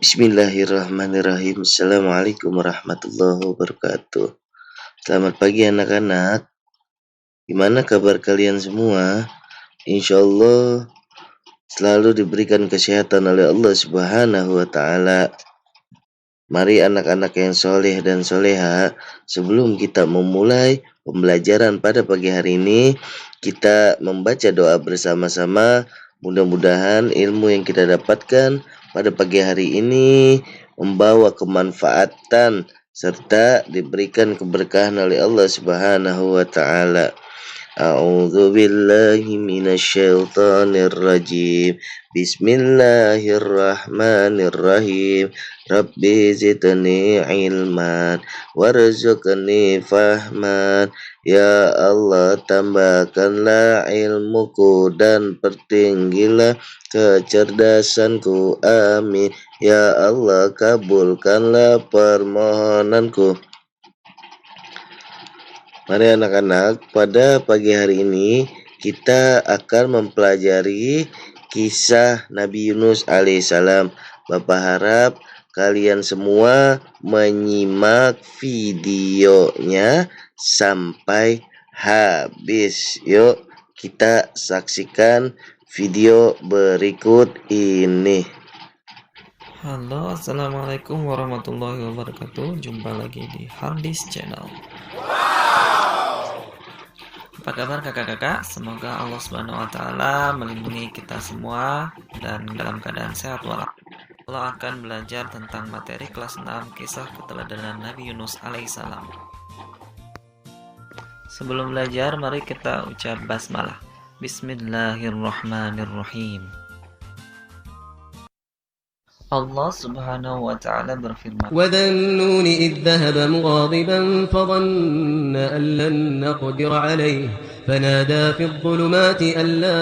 Bismillahirrahmanirrahim. Assalamualaikum warahmatullahi wabarakatuh. Selamat pagi anak-anak. Gimana kabar kalian semua? Insya Allah selalu diberikan kesehatan oleh Allah Subhanahu wa Ta'ala. Mari anak-anak yang soleh dan soleha, sebelum kita memulai pembelajaran pada pagi hari ini, kita membaca doa bersama-sama. Mudah-mudahan ilmu yang kita dapatkan pada pagi hari ini membawa kemanfaatan serta diberikan keberkahan oleh Allah Subhanahu wa Ta'ala. A'udzu billahi minasyaitonir rajim. Bismillahirrahmanirrahim. Rabbi zidni ilman warzuqni fahman. Ya Allah, tambahkanlah ilmuku dan pertinggilah kecerdasanku. Amin. Ya Allah, kabulkanlah permohonanku. Mari anak-anak, pada pagi hari ini kita akan mempelajari kisah Nabi Yunus alaihissalam. Bapak harap kalian semua menyimak videonya sampai habis. Yuk kita saksikan video berikut ini. Halo, assalamualaikum warahmatullahi wabarakatuh. Jumpa lagi di Hardis Channel. Apa kabar kakak-kakak? Semoga Allah Subhanahu wa Ta'ala melindungi kita semua dan dalam keadaan sehat walafiat. Allah akan belajar tentang materi kelas 6 kisah keteladanan Nabi Yunus alaihissalam. Sebelum belajar, mari kita ucap basmalah. Bismillahirrahmanirrahim. Allah Subhanahu wa Ta'ala berfirman, وَذَا النُّونِ إِذْ ذَهَبَ مُغَاضِبًا فَظَنَّ أَن لَّن نَّقْدِرَ عَلَيْهِ فَنَادَىٰ فِي الظُّلُمَاتِ أَن لَّا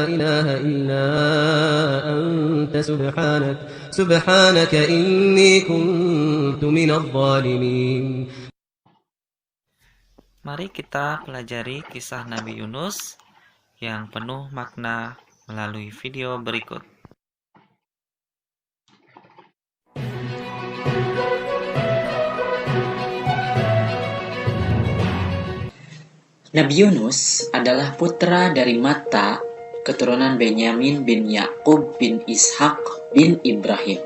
إِلَٰهَ إِلَّا أَنتَ سُبْحَانَكَ إِنِّي كُنتُ مِنَ الظَّالِمِينَ. Mari kita pelajari kisah Nabi Yunus yang penuh makna melalui video berikut. Nabi Yunus adalah putra dari Matta, keturunan Benyamin bin Yakub bin Ishak bin Ibrahim.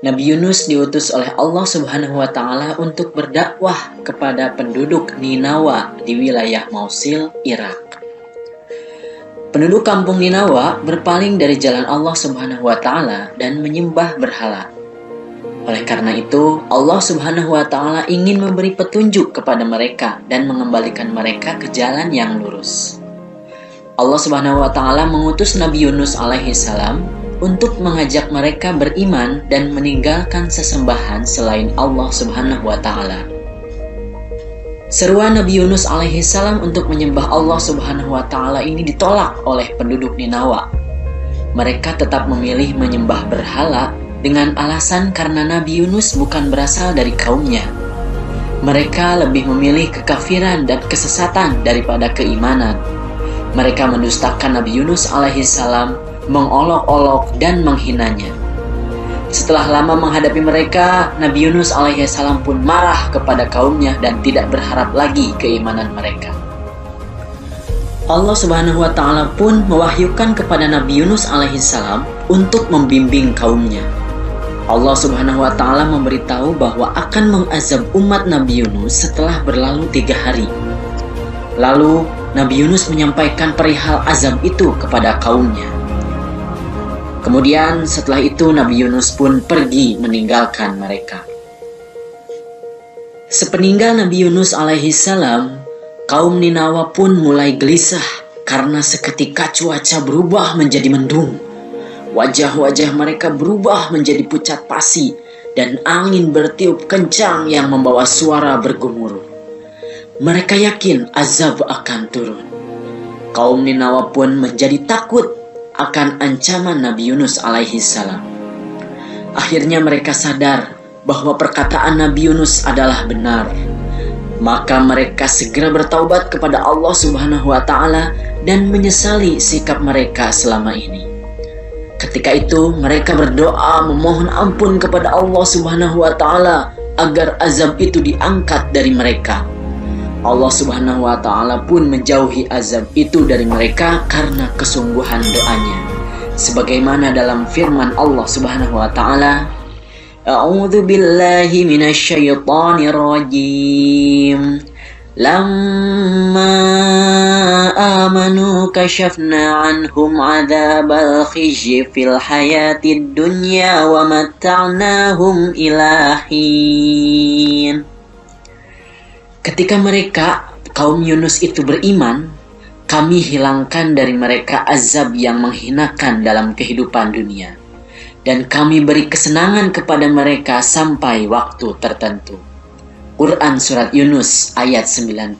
Nabi Yunus diutus oleh Allah Subhanahu wa Ta'ala untuk berdakwah kepada penduduk Ninawa di wilayah Mosul, Irak. Penduduk kampung Ninawa berpaling dari jalan Allah Subhanahu wa Ta'ala dan menyembah berhala. Oleh karena itu, Allah Subhanahu wa Ta'ala ingin memberi petunjuk kepada mereka dan mengembalikan mereka ke jalan yang lurus. Allah Subhanahu wa Ta'ala mengutus Nabi Yunus alaihissalam untuk mengajak mereka beriman dan meninggalkan sesembahan selain Allah Subhanahu wa Ta'ala. Seruan Nabi Yunus alaihissalam untuk menyembah Allah Subhanahu wa Ta'ala ini ditolak oleh penduduk Ninawa. Mereka tetap memilih menyembah berhala dengan alasan karena Nabi Yunus bukan berasal dari kaumnya. Mereka lebih memilih kekafiran dan kesesatan daripada keimanan. Mereka mendustakan Nabi Yunus alaihissalam, mengolok-olok dan menghinanya. Setelah lama menghadapi mereka, Nabi Yunus alaihissalam pun marah kepada kaumnya dan tidak berharap lagi keimanan mereka. Allah Subhanahu wa Ta'ala pun mewahyukan kepada Nabi Yunus alaihissalam untuk membimbing kaumnya. Allah Subhanahu wa Ta'ala memberitahu bahwa akan mengazab umat Nabi Yunus setelah berlalu 3 hari. Lalu Nabi Yunus menyampaikan perihal azab itu kepada kaumnya. Kemudian setelah itu Nabi Yunus pun pergi meninggalkan mereka. Sepeninggal Nabi Yunus alaihissalam, kaum Ninawa pun mulai gelisah karena seketika cuaca berubah menjadi mendung. Wajah-wajah mereka berubah menjadi pucat pasi dan angin bertiup kencang yang membawa suara bergemuruh. Mereka yakin azab akan turun. Kaum Ninawa pun menjadi takut akan ancaman Nabi Yunus alaihissalam. Akhirnya mereka sadar bahwa perkataan Nabi Yunus adalah benar. Maka mereka segera bertaubat kepada Allah Subhanahu wa Ta'ala dan menyesali sikap mereka selama ini. Ketika itu mereka berdoa memohon ampun kepada Allah Subhanahu wa taala agar azab itu diangkat dari mereka. Allah Subhanahu wa taala pun menjauhi azab itu dari mereka karena kesungguhan doanya. Sebagaimana dalam firman Allah Subhanahu wa taala, A'udzu billahi minasyaitonir rajim. Lamma amanu kashafna anhum 'adzabal khizyi fil hayatid dunya wa matta'nahum ila hin. Ketika mereka, kaum Yunus itu beriman, kami hilangkan dari mereka azab yang menghinakan dalam kehidupan dunia. Dan kami beri kesenangan kepada mereka sampai waktu tertentu. Quran Surat Yunus ayat 98.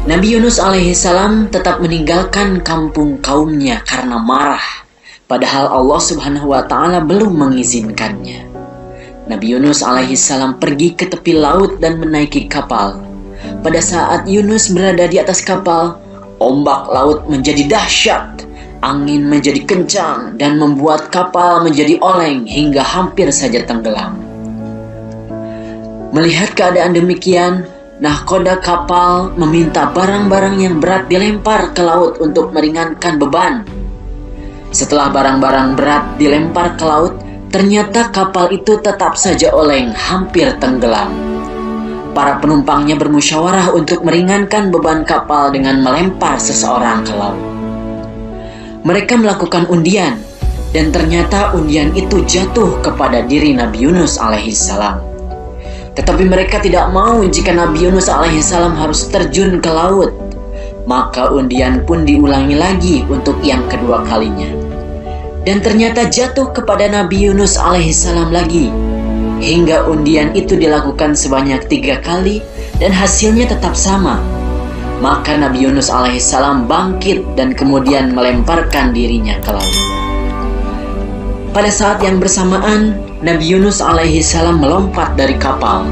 Nabi Yunus alaihissalam tetap meninggalkan kampung kaumnya karena marah. Padahal Allah Subhanahu wa ta'ala belum mengizinkannya. Nabi Yunus alaihissalam pergi ke tepi laut dan menaiki kapal. Pada saat Yunus berada di atas kapal, ombak laut menjadi dahsyat. Angin menjadi kencang dan membuat kapal menjadi oleng hingga hampir saja tenggelam. Melihat keadaan demikian, nahkoda kapal meminta barang-barang yang berat dilempar ke laut untuk meringankan beban. Setelah barang-barang berat dilempar ke laut, ternyata kapal itu tetap saja oleng, hampir tenggelam. Para penumpangnya bermusyawarah untuk meringankan beban kapal dengan melempar seseorang ke laut. Mereka melakukan undian, dan ternyata undian itu jatuh kepada diri Nabi Yunus alaihissalam. Tetapi mereka tidak mau jika Nabi Yunus alaihissalam harus terjun ke laut. Maka undian pun diulangi lagi untuk yang kedua kalinya. Dan ternyata jatuh kepada Nabi Yunus alaihissalam lagi. Hingga undian itu dilakukan sebanyak 3 kali dan hasilnya tetap sama. Maka Nabi Yunus alaihissalam bangkit dan kemudian melemparkan dirinya ke laut. Pada saat yang bersamaan, Nabi Yunus alaihissalam melompat dari kapal.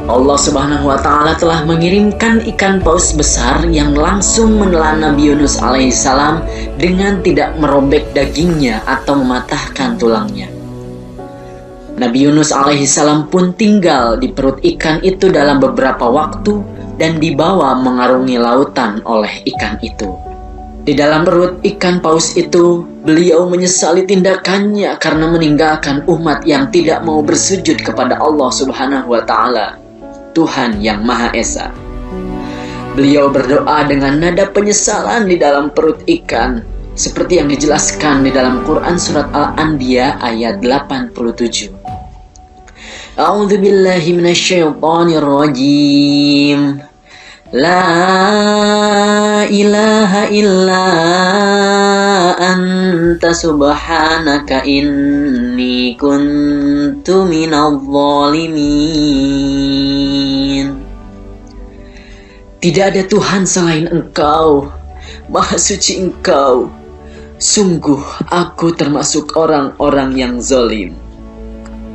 Allah Subhanahu wa ta'ala telah mengirimkan ikan paus besar yang langsung menelan Nabi Yunus alaihissalam dengan tidak merobek dagingnya atau mematahkan tulangnya. Nabi Yunus alaihissalam pun tinggal di perut ikan itu dalam beberapa waktu dan dibawa mengarungi lautan oleh ikan itu. Di dalam perut ikan paus itu, beliau menyesali tindakannya karena meninggalkan umat yang tidak mau bersujud kepada Allah Subhanahu wa ta'ala, Tuhan yang Maha Esa. Beliau berdoa dengan nada penyesalan di dalam perut ikan, seperti yang dijelaskan di dalam Quran Surat Al-Anbiya ayat 87. A'udzu billahi minasyaitonir rajim. La ilaha illa anta subhanaka inni kuntu minadh dhalimin. Tidak ada Tuhan selain Engkau, Maha Suci Engkau. Sungguh aku termasuk orang-orang yang zalim.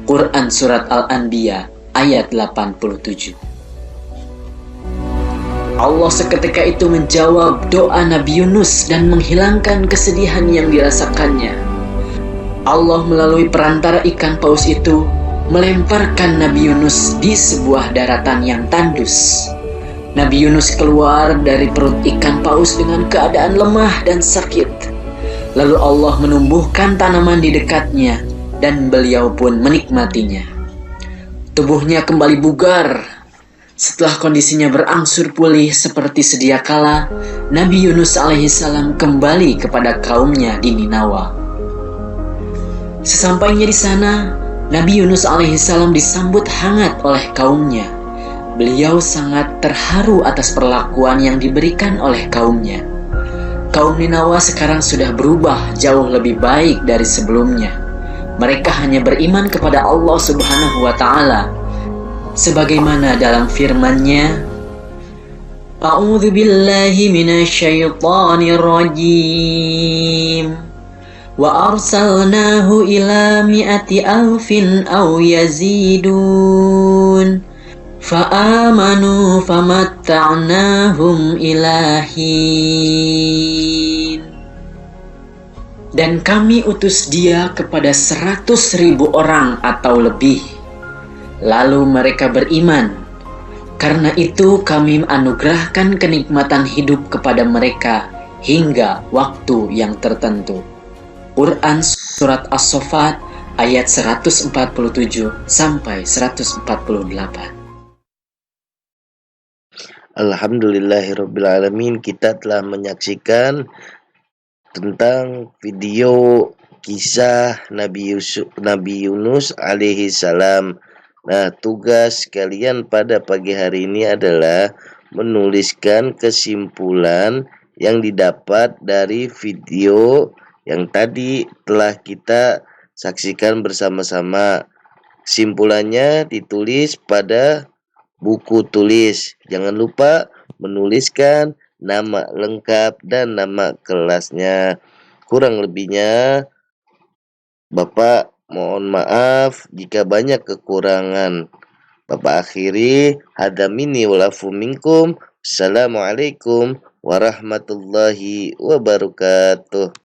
Quran Surat Al-Anbiya ayat 87. Allah seketika itu menjawab doa Nabi Yunus dan menghilangkan kesedihan yang dirasakannya. Allah melalui perantara ikan paus itu melemparkan Nabi Yunus di sebuah daratan yang tandus. Nabi Yunus keluar dari perut ikan paus dengan keadaan lemah dan sakit. Lalu Allah menumbuhkan tanaman di dekatnya dan beliau pun menikmatinya. Tubuhnya kembali bugar. Setelah kondisinya berangsur pulih seperti sedia kala, Nabi Yunus alaihissalam kembali kepada kaumnya di Ninawa. Sesampainya di sana, Nabi Yunus alaihissalam disambut hangat oleh kaumnya. Beliau sangat terharu atas perlakuan yang diberikan oleh kaumnya. Kaum Ninawa sekarang sudah berubah jauh lebih baik dari sebelumnya. Mereka hanya beriman kepada Allah Subhanahu wa ta'ala. Sebagaimana dalam firman-Nya, A'udzu billahi minasyaitonir rajim. Wa arsalnahu ila mi'ati alfin aw yazidun. Fa'amanu famatta'nahum ilahin. Dan kami utus dia kepada 100.000 orang atau lebih. Lalu mereka beriman. Karena itu kami anugerahkan kenikmatan hidup kepada mereka hingga waktu yang tertentu. Quran Surat As-Saffat ayat 147 sampai 148. Alhamdulillahirrabbilalamin, kita telah menyaksikan tentang video kisah Nabi Yunus alaihi salam. Nah, tugas kalian pada pagi hari ini adalah menuliskan kesimpulan yang didapat dari video yang tadi telah kita saksikan bersama-sama. Kesimpulannya ditulis pada buku tulis. Jangan lupa menuliskan nama lengkap dan nama kelasnya. Kurang lebihnya Bapak mohon maaf jika banyak kekurangan. Bapak akhiri, hadza minni wal afu minkum. Assalamualaikum warahmatullahi wabarakatuh.